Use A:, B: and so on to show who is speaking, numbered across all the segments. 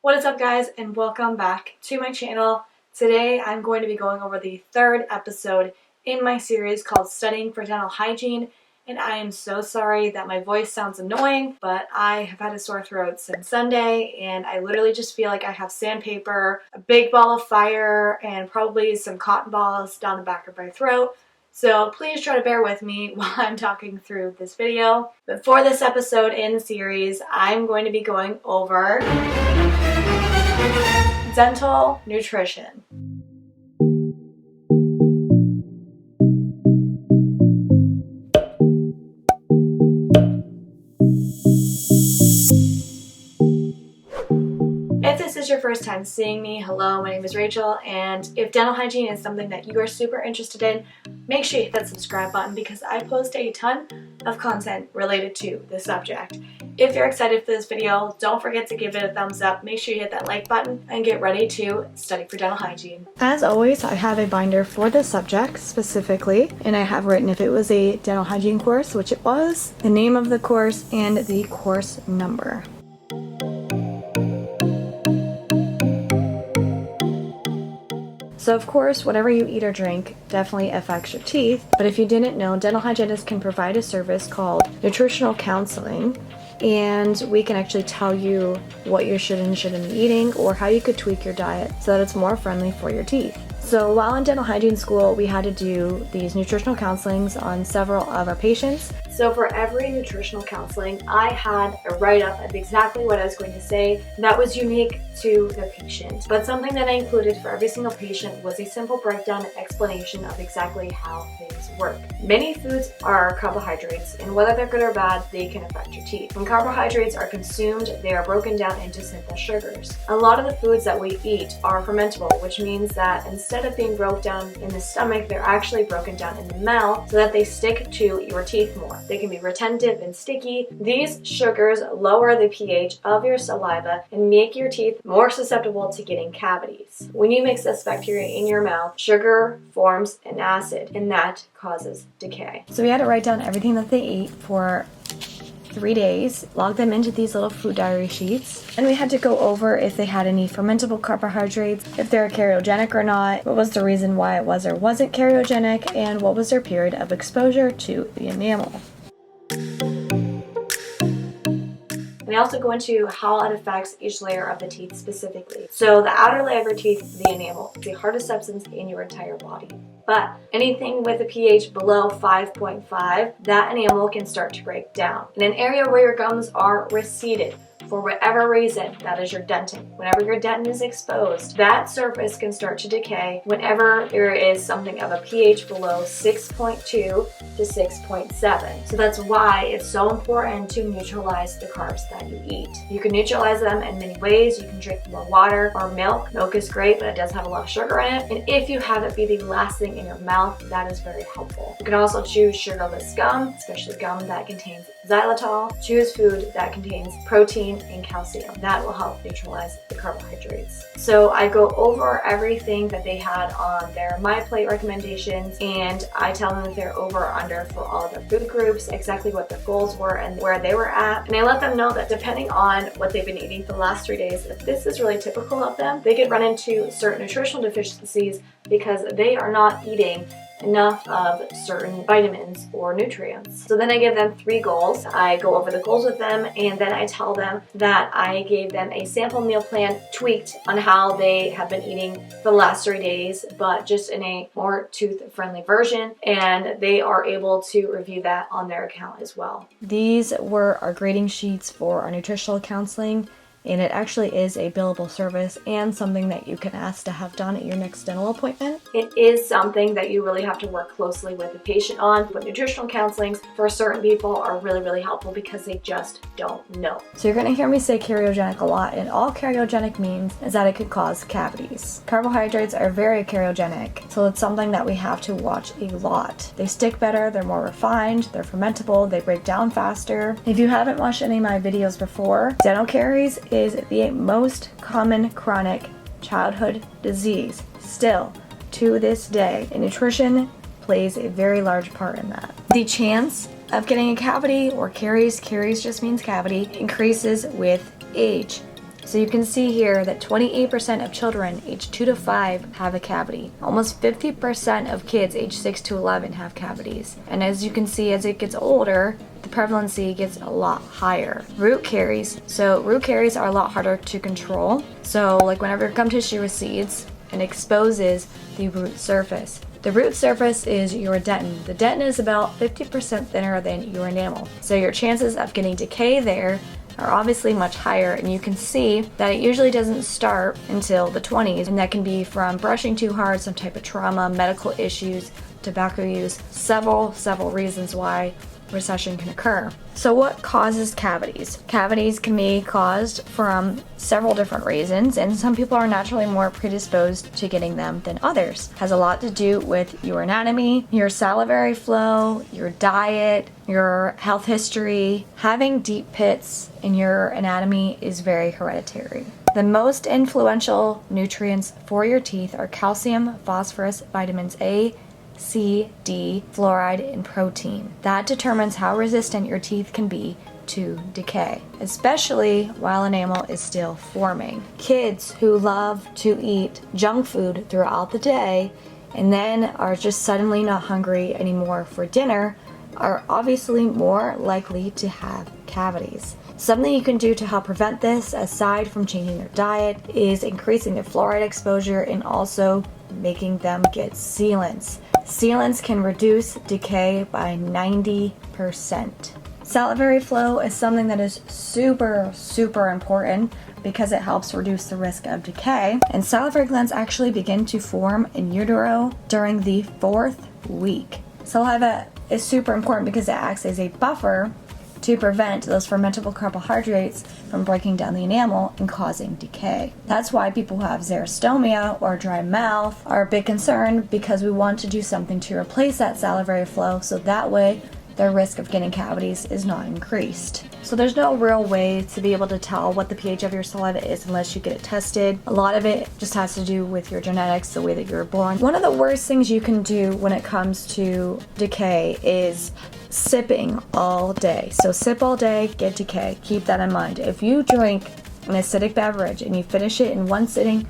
A: What is up, guys, and welcome back to my channel. Today I'm going to be going over the third episode in my series called Studying for Dental Hygiene, and I am so sorry that my voice sounds annoying, but I have had a sore throat since Sunday, and I literally just feel like I have sandpaper, a big ball of fire, and probably some cotton balls down the back of my throat. So please try to bear with me while I'm talking through this video. But for this episode in the series, I'm going to be going over dental nutrition. If this is your first time seeing me, hello, my name is Rachel, and if dental hygiene is something that you are super interested in, make sure you hit that subscribe button because I post a ton of content related to this subject. If you're excited for this video, don't forget to give it a thumbs up, make sure you hit that like button, and get ready to study for dental hygiene. As always, I have a binder for this subject specifically, and I have written if it was a dental hygiene course, which it was, the name of the course, and the course number. So of course, whatever you eat or drink definitely affects your teeth, but if you didn't know, dental hygienists can provide a service called nutritional counseling, and we can actually tell you what you should and shouldn't be eating or how you could tweak your diet so that it's more friendly for your teeth. So while in dental hygiene school, we had to do these nutritional counselings on several of our patients. So for every nutritional counseling, I had a write-up of exactly what I was going to say that was unique to the patient. But something that I included for every single patient was a simple breakdown and explanation of exactly how things work. Many foods are carbohydrates, and whether they're good or bad, they can affect your teeth. When carbohydrates are consumed, they are broken down into simple sugars. A lot of the foods that we eat are fermentable, which means that instead of being broken down in the stomach, they're actually broken down in the mouth so that they stick to your teeth more. They can be retentive and sticky. These sugars lower the pH of your saliva and make your teeth more susceptible to getting cavities. When you mix this bacteria in your mouth, sugar forms an acid, and that causes decay. So we had to write down everything that they ate for 3 days, log them into these little food diary sheets, and we had to go over if they had any fermentable carbohydrates, if they're cariogenic or not, what was the reason why it was or wasn't cariogenic, and what was their period of exposure to the enamel. And I also go into how it affects each layer of the teeth specifically. So the outer layer of your teeth, the enamel, is the hardest substance in your entire body. But anything with a pH below 5.5, that enamel can start to break down. In an area where your gums are receded, for whatever reason, that is your dentin. Whenever your dentin is exposed, that surface can start to decay whenever there is something of a pH below 6.2 to 6.7. So that's why it's so important to neutralize the carbs that you eat. You can neutralize them in many ways. You can drink more water or milk. Milk is great, but it does have a lot of sugar in it. And if you have it be the last thing in your mouth, that is very helpful. You can also choose sugarless gum, especially gum that contains xylitol. Choose food that contains protein and calcium. That will help neutralize the carbohydrates. So I go over everything that they had on their My Plate recommendations, and I tell them if they're over or under for all of their food groups, exactly what their goals were and where they were at. And I let them know that depending on what they've been eating for the last 3 days, if this is really typical of them, they could run into certain nutritional deficiencies because they are not eating enough of certain vitamins or nutrients. So then I give them 3 goals. I go over the goals with them, and then I tell them that I gave them a sample meal plan tweaked on how they have been eating for the last 3 days, but just in a more tooth-friendly version, and they are able to review that on their account as well. These were our grading sheets for our nutritional counseling, and it actually is a billable service and something that you can ask to have done at your next dental appointment. It is something that you really have to work closely with the patient on, but nutritional counselings for certain people are really, really helpful because they just don't know. So you're going to hear me say cariogenic a lot, and all cariogenic means is that it could cause cavities. Carbohydrates are very cariogenic, so it's something that we have to watch a lot. They stick better, they're more refined, they're fermentable, they break down faster. If you haven't watched any of my videos before, dental caries is the most common chronic childhood disease still to this day, and nutrition plays a very large part in that. The chance of getting a cavity or caries just means cavity, increases with age. So you can see here that 28% of children aged 2 to 5 have a cavity. Almost 50% of kids aged 6 to 11 have cavities. And as you can see, as it gets older, the prevalency gets a lot higher. Root caries. So root caries are a lot harder to control. So like whenever gum tissue recedes, it exposes the root surface. The root surface is your dentin. The dentin is about 50% thinner than your enamel. So your chances of getting decay there are obviously much higher, and you can see that it usually doesn't start until the 20s, and that can be from brushing too hard, some type of trauma, medical issues, tobacco use, several reasons why recession can occur. So what causes cavities? Cavities can be caused from several different reasons, and some people are naturally more predisposed to getting them than others. It has a lot to do with your anatomy, your salivary flow, your diet, your health history. Having deep pits in your anatomy is very hereditary. The most influential nutrients for your teeth are calcium, phosphorus, vitamins A, C, D, fluoride, and protein. That determines how resistant your teeth can be to decay, especially while enamel is still forming. Kids who love to eat junk food throughout the day and then are just suddenly not hungry anymore for dinner are obviously more likely to have cavities. Something you can do to help prevent this, aside from changing their diet, is increasing their fluoride exposure and also making them get sealants. Sealants can reduce decay by 90%. Salivary flow is something that is super important because it helps reduce the risk of decay. And salivary glands actually begin to form in utero during the 4th week. Saliva is super important because it acts as a buffer to prevent those fermentable carbohydrates from breaking down the enamel and causing decay. That's why people who have xerostomia or dry mouth are a big concern, because we want to do something to replace that salivary flow so that way their risk of getting cavities is not increased. So there's no real way to be able to tell what the pH of your saliva is unless you get it tested. A lot of it just has to do with your genetics, the way that you were born. One of the worst things you can do when it comes to decay is sipping all day. So sip all day, get decay. Keep that in mind. If you drink an acidic beverage and you finish it in one sitting,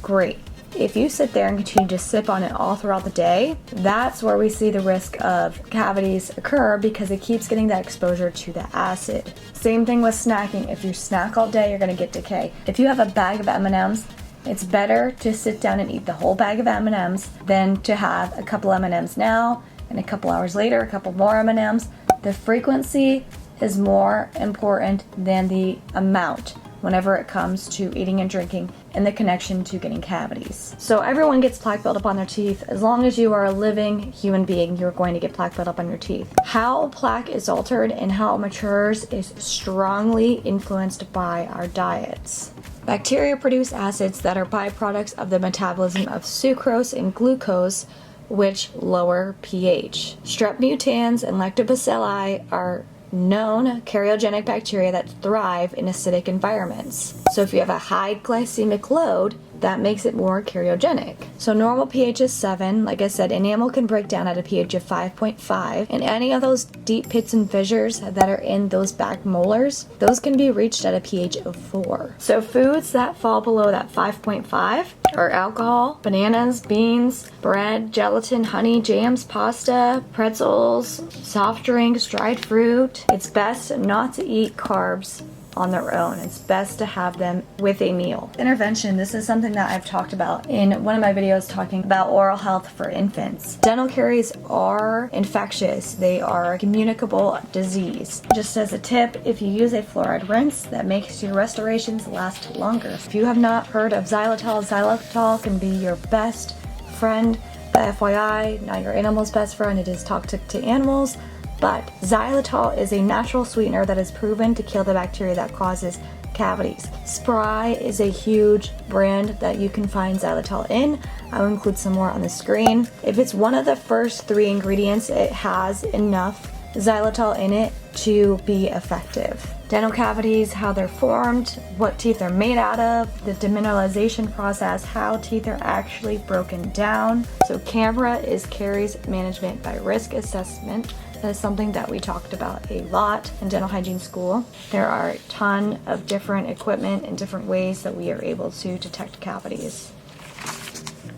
A: great. If you sit there and continue to sip on it all throughout the day, that's where we see the risk of cavities occur, because it keeps getting that exposure to the acid. Same thing with snacking. If you snack all day, you're going to get decay. If you have a bag of M&Ms, it's better to sit down and eat the whole bag of M&Ms than to have a couple M&Ms now and a couple hours later a couple more M&Ms. The frequency is more important than the amount whenever it comes to eating and drinking and the connection to getting cavities. So everyone gets plaque buildup on their teeth. As long as you are a living human being, you're going to get plaque buildup on your teeth. How plaque is altered and how it matures is strongly influenced by our diets. Bacteria produce acids that are byproducts of the metabolism of sucrose and glucose, which lower pH. Strep mutans and lactobacilli are known karyogenic bacteria that thrive in acidic environments. So if you have a high glycemic load, that makes it more karyogenic. So normal pH is 7. Like I said, enamel can break down at a pH of 5.5, and any of those deep pits and fissures that are in those back molars, those can be reached at a pH of 4. So foods that fall below that 5.5 are alcohol, bananas, beans, bread, gelatin, honey, jams, pasta, pretzels, soft drinks, dried fruit. It's best not to eat carbs on their own. It's best to have them with a meal. Intervention, this is something that I've talked about in one of my videos talking about oral health for infants. Dental caries are infectious. They are a communicable disease. Just as a tip, if you use a fluoride rinse, that makes your restorations last longer. If you have not heard of xylitol, xylitol can be your best friend. But FYI, not your animal's best friend. It is toxic to animals. But xylitol is a natural sweetener that is proven to kill the bacteria that causes cavities. Spry is a huge brand that you can find xylitol in. I will include some more on the screen. If it's one of the first 3 ingredients, it has enough xylitol in it to be effective. Dental cavities, how they're formed, what teeth are made out of, the demineralization process, how teeth are actually broken down. So CAMBRA is caries management by risk assessment. That is something that we talked about a lot in dental hygiene school. There are a ton of different equipment and different ways that we are able to detect cavities.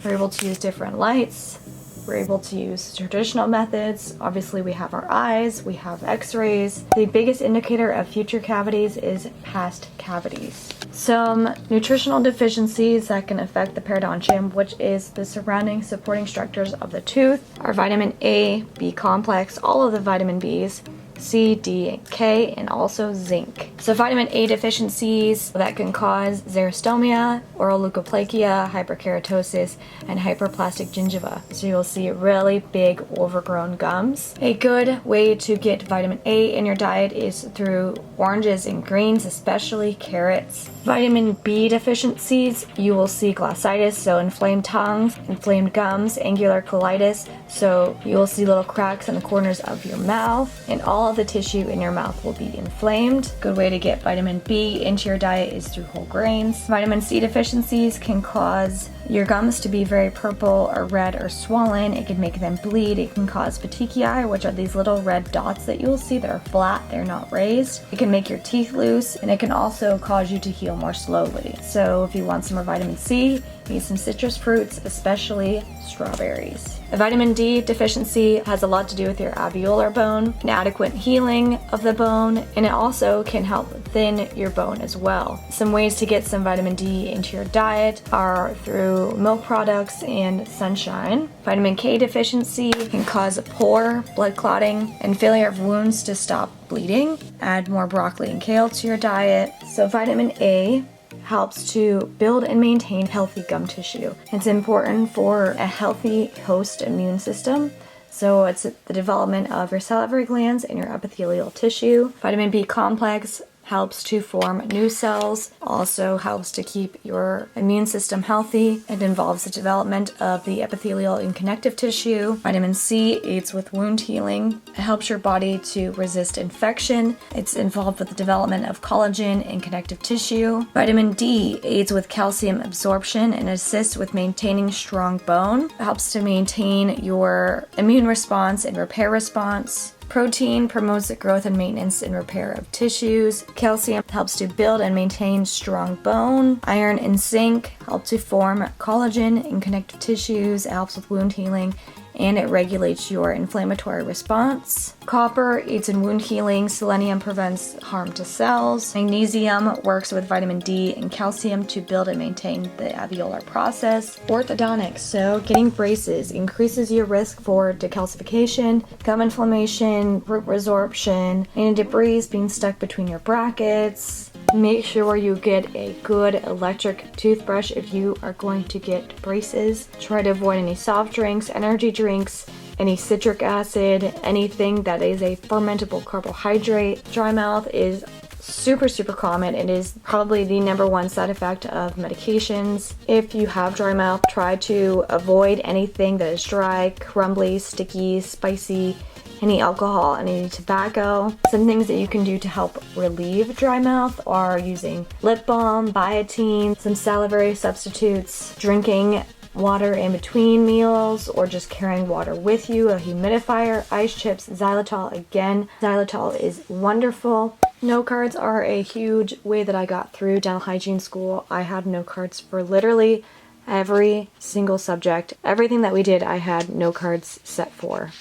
A: We're able to use different lights. We're able to use traditional methods. Obviously, we have our eyes, we have x-rays. The biggest indicator of future cavities is past cavities. Some nutritional deficiencies that can affect the periodontium, which is the surrounding supporting structures of the tooth, are vitamin A, B complex, all of the vitamin Bs, C, D, and K, and also zinc. So vitamin A deficiencies that can cause xerostomia, oral leukoplakia, hyperkeratosis, and hyperplastic gingiva. So you'll see really big overgrown gums. A good way to get vitamin A in your diet is through oranges and greens, especially carrots. Vitamin B deficiencies, you will see glossitis, so inflamed tongues, inflamed gums, angular colitis, so you will see little cracks in the corners of your mouth, and all of the tissue in your mouth will be inflamed. Good way to get vitamin B into your diet is through whole grains. Vitamin C deficiencies can cause your gums to be very purple or red or swollen. It can make them bleed. It can cause petechiae, which are these little red dots that you'll see that are flat, they're not raised. It can make your teeth loose, and it can also cause you to heal more slowly. So if you want some more vitamin C, eat some citrus fruits, especially strawberries. A vitamin D deficiency has a lot to do with your alveolar bone, inadequate healing of the bone, and it also can help thin your bone as well. Some ways to get some vitamin D into your diet are through milk products and sunshine. Vitamin K deficiency can cause poor blood clotting and failure of wounds to stop bleeding. Add more broccoli and kale to your diet. So vitamin A helps to build and maintain healthy gum tissue. It's important for a healthy host immune system. So it's the development of your salivary glands and your epithelial tissue. Vitamin B complex helps to form new cells, also helps to keep your immune system healthy. It involves the development of the epithelial and connective tissue. Vitamin C aids with wound healing. It helps your body to resist infection. It's involved with the development of collagen and connective tissue. Vitamin D aids with calcium absorption and assists with maintaining strong bone. It helps to maintain your immune response and repair response. Protein promotes the growth and maintenance and repair of tissues. Calcium helps to build and maintain strong bone. Iron and zinc help to form collagen and connective tissues. It helps with wound healing, and it regulates your inflammatory response. Copper aids in wound healing. Selenium prevents harm to cells. Magnesium works with vitamin D and calcium to build and maintain the alveolar process. Orthodontics, so getting braces increases your risk for decalcification, gum inflammation, root resorption, any debris being stuck between your brackets. Make sure you get a good electric toothbrush if you are going to get braces. Try to avoid any soft drinks, energy drinks, any citric acid, anything that is a fermentable carbohydrate. Dry mouth is super common. It is probably the #1 side effect of medications. If you have dry mouth, try to avoid anything that is dry, crumbly, sticky, spicy, any alcohol, any tobacco. Some things that you can do to help relieve dry mouth are using lip balm, biotin, some salivary substitutes, drinking water in between meals, or just carrying water with you, a humidifier, ice chips, xylitol. Again, xylitol is wonderful. Note cards are a huge way that I got through dental hygiene school. I had note cards for literally every single subject. Everything that we did, I had note cards set for.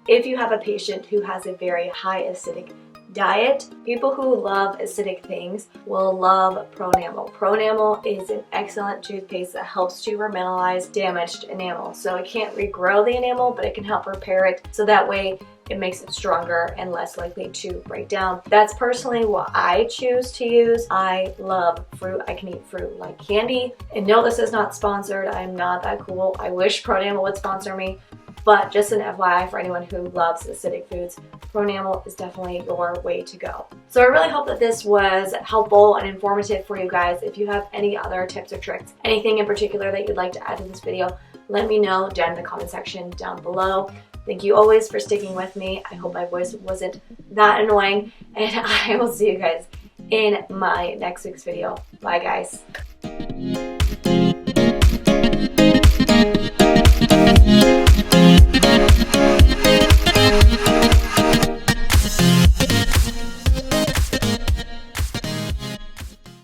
A: If you have a patient who has a very high acidic diet, people who love acidic things will love Pronamel. Pronamel is an excellent toothpaste that helps to remineralize damaged enamel. So it can't regrow the enamel, but it can help repair it, so that way it makes it stronger and less likely to break down. That's personally what I choose to use. I love fruit. I can eat fruit like candy. And no, this is not sponsored. I'm not that cool. I wish Pronamel would sponsor me. But just an FYI for anyone who loves acidic foods, Pronamel is definitely your way to go. So I really hope that this was helpful and informative for you guys. If you have any other tips or tricks, anything in particular that you'd like to add to this video, let me know down in the comment section down below. Thank you always for sticking with me. I hope my voice wasn't that annoying, and I will see you guys in my next week's video. Bye guys.